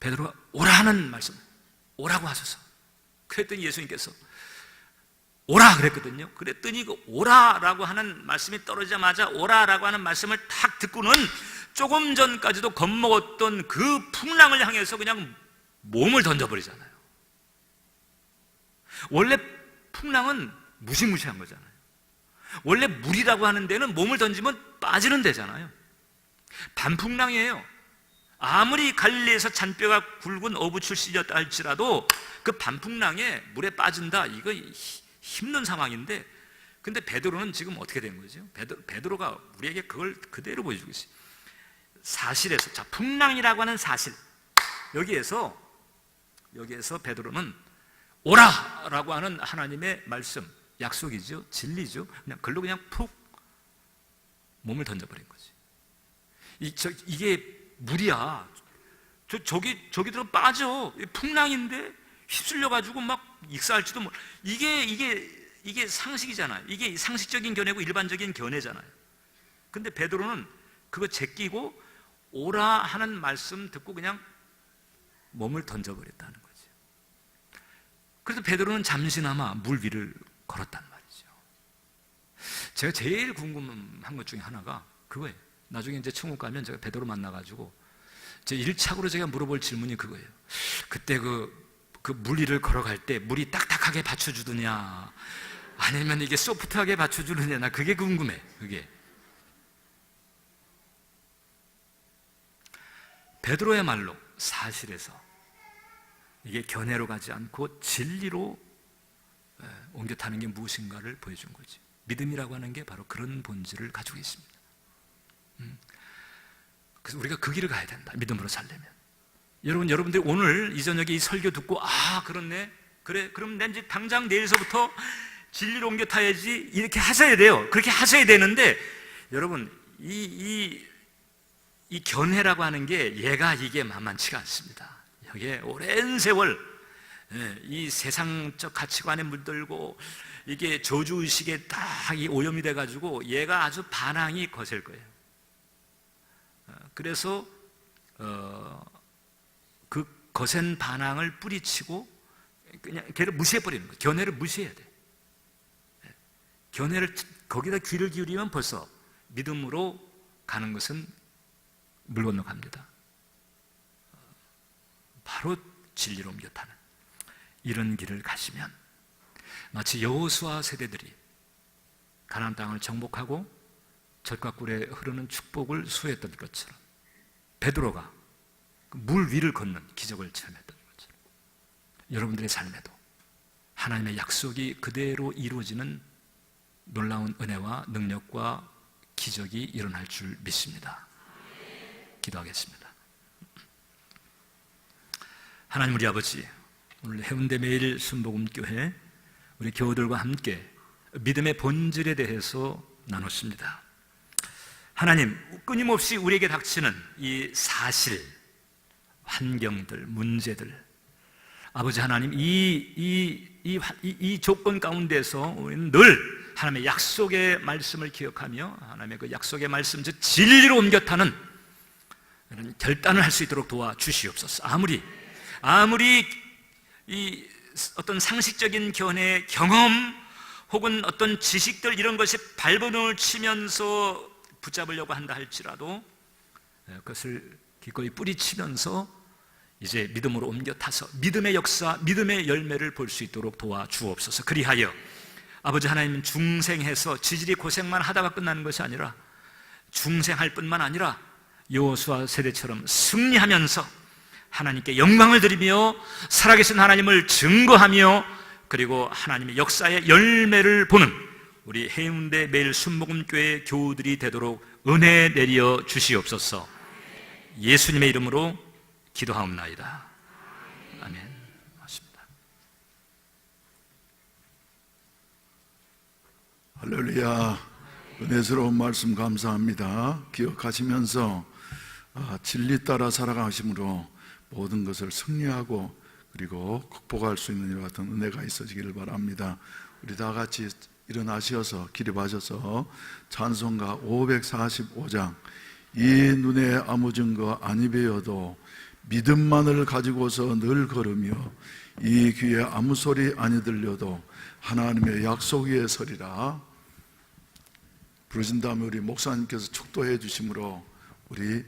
베드로가 오라는 말씀, 오라고 하소서. 그랬더니 예수님께서 오라 그랬거든요. 그랬더니 그 오라라고 하는 말씀이 떨어지자마자 오라라고 하는 말씀을 탁 듣고는 조금 전까지도 겁먹었던 그 풍랑을 향해서 그냥 몸을 던져버리잖아요. 원래 풍랑은 무시무시한 거잖아요. 원래 물이라고 하는 데는 몸을 던지면 빠지는 데잖아요. 반풍랑이에요. 아무리 갈릴리에서 잔뼈가 굵은 어부 출신이었다 할지라도 그 반풍랑에 물에 빠진다, 이거 힘든 상황인데, 근데 베드로는 지금 어떻게 된 거죠? 베드로가 우리에게 그걸 그대로 보여주고 있어요. 사실에서, 자, 풍랑이라고 하는 사실, 여기에서 베드로는 오라라고 하는 하나님의 말씀, 약속이죠, 진리죠, 그냥 글로 그냥 푹 몸을 던져버린 거지. 이게 물이야. 저기 들어 빠져. 풍랑인데 휩쓸려가지고 막 익사할지도 몰라. 이게 상식이잖아요. 이게 상식적인 견해고 일반적인 견해잖아요. 근데 베드로는 그거 제끼고 오라 하는 말씀 듣고 그냥 몸을 던져버렸다는 거죠. 그래서 베드로는 잠시나마 물 위를 걸었단 말이죠. 제가 제일 궁금한 것 중에 하나가 그거예요. 나중에 이제 천국 가면 제가 베드로 만나가지고 제 1차적으로 제가 물어볼 질문이 그거예요. 그때 그 물 위를 걸어갈 때 물이 딱딱하게 받쳐주느냐, 아니면 이게 소프트하게 받쳐주느냐, 나 그게 궁금해. 그게 베드로야말로 사실에서 이게 견해로 가지 않고 진리로 옮겨 타는 게 무엇인가를 보여준 거지. 믿음이라고 하는 게 바로 그런 본질을 가지고 있습니다. 그래서 우리가 그 길을 가야 된다, 믿음으로 살려면. 여러분들이 오늘 이 저녁에 이 설교 듣고 아 그렇네, 그래, 그럼 난 이제 당장 내일서부터 진리로 옮겨 타야지, 이렇게 하셔야 돼요. 그렇게 하셔야 되는데, 여러분 이 견해라고 하는 게 이게 만만치가 않습니다. 여기에 오랜 세월 이 세상적 가치관에 물들고 이게 저주의식에 딱 오염이 돼가지고 얘가 아주 반항이 거셀 거예요. 그래서 그 거센 반항을 뿌리치고 그냥 걔를 무시해버리는 거예요. 견해를 무시해야 돼. 견해를 거기다 귀를 기울이면 벌써 믿음으로 가는 것은 물 건너갑니다. 바로 진리로 옮겨 타는 이런 길을 가시면 마치 여호수아 세대들이 가나안 땅을 정복하고 젖과 꿀에 흐르는 축복을 수호했던 것처럼 베드로가 물 위를 걷는 기적을 체험했던 것처럼 여러분들의 삶에도 하나님의 약속이 그대로 이루어지는 놀라운 은혜와 능력과 기적이 일어날 줄 믿습니다. 기도하겠습니다. 하나님 우리 아버지, 오늘 해운대 매일 순복음교회 우리 교우들과 함께 믿음의 본질에 대해서 나눴습니다. 하나님, 끊임없이 우리에게 닥치는 이 사실, 환경들, 문제들, 아버지 하나님, 이 조건 가운데서 우리는 늘 하나님의 약속의 말씀을 기억하며 하나님의 그 약속의 말씀, 즉 진리로 옮겨 타는 이런 결단을 할 수 있도록 도와주시옵소서. 아무리 이 어떤 상식적인 견해, 경험 혹은 어떤 지식들 이런 것이 발버둥을 치면서 붙잡으려고 한다 할지라도 그것을 기꺼이 뿌리치면서 이제 믿음으로 옮겨 타서 믿음의 역사, 믿음의 열매를 볼 수 있도록 도와주옵소서. 그리하여 아버지 하나님, 중생해서 지질이 고생만 하다가 끝나는 것이 아니라 중생할 뿐만 아니라 여호수아 세대처럼 승리하면서 하나님께 영광을 드리며 살아계신 하나님을 증거하며 그리고 하나님의 역사의 열매를 보는 우리 해운대 매일 순복음교회 교우들이 되도록 은혜 내려 주시옵소서. 예수님의 이름으로 기도하옵나이다. 아멘. 맞습니다. 할렐루야. 은혜스러운 말씀 감사합니다. 기억하시면서 진리 따라 살아가심으로 모든 것을 승리하고 그리고 극복할 수 있는 이와 같은 은혜가 있어지기를 바랍니다. 우리 다 같이 일어나셔서 기립하셔서 찬송가 545장 이 눈에 아무 증거 아니 배어도 믿음만을 가지고서 늘 걸으며 이 귀에 아무 소리 아니 들려도 하나님의 약속 위에 서리라 부르신 다음에 우리 목사님께서 축도해 주심으로 우리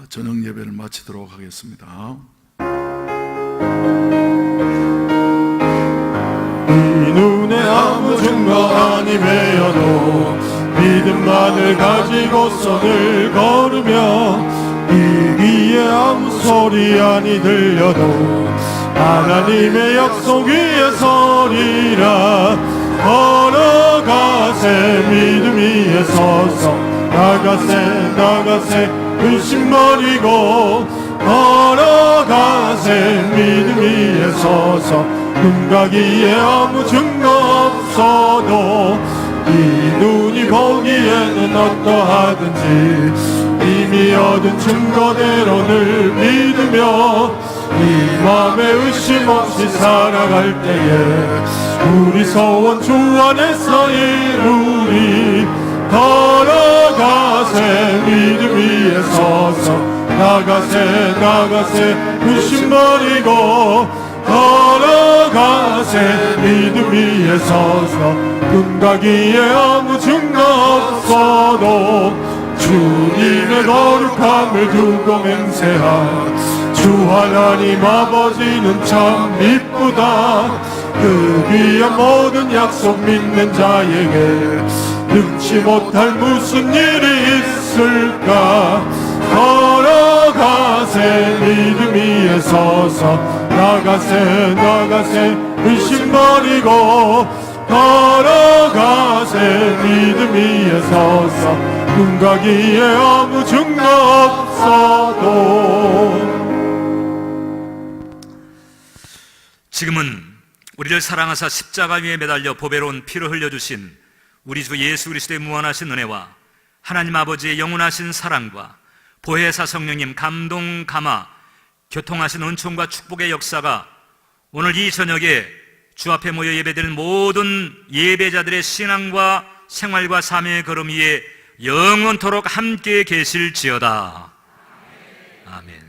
저녁 예배를 마치도록 하겠습니다. 이 눈에 아무 증거 아니 배어도 믿음만을 가지고서 늘 걸으며 이 귀에 아무 소리 아니 들려도 하나님의 약속 위에 서리라. 걸어가세 믿음 위에 서서 나가세 근심 버리고 걸어가세 믿음 위에 서서 눈가기에 아무 증거 없어도 이 눈이 보기에는 어떠하든지 이미 얻은 증거대로 늘 믿으며 이 맘에 의심 없이 살아갈 때에 우리 소원 주 안에서 이루리. 걸어가세 믿음 위에 서서 나가세 의심 버리고 걸어가세 믿음 위에 서서 눈가기에 아무 증거 없어도 주님의 거룩함을 두고 맹세한 주 하나님 아버지는 참 이쁘다. 그 귀한 모든 약속 믿는 자에게 능치 못할 무슨 일이 있을까. 걸어가세 믿음 위에 서서 나가세 의심 버리고 걸어가세 믿음 위에 서서 눈가기에 아무 증거 없어도. 지금은 우리를 사랑하사 십자가 위에 매달려 보배로운 피를 흘려주신 우리 주 예수 그리스도의 무한하신 은혜와 하나님 아버지의 영원하신 사랑과 보혜사 성령님 감동 감화 교통하신 은총과 축복의 역사가 오늘 이 저녁에 주 앞에 모여 예배드리는 모든 예배자들의 신앙과 생활과 삶의 걸음 위에 영원토록 함께 계실지어다. 아멘.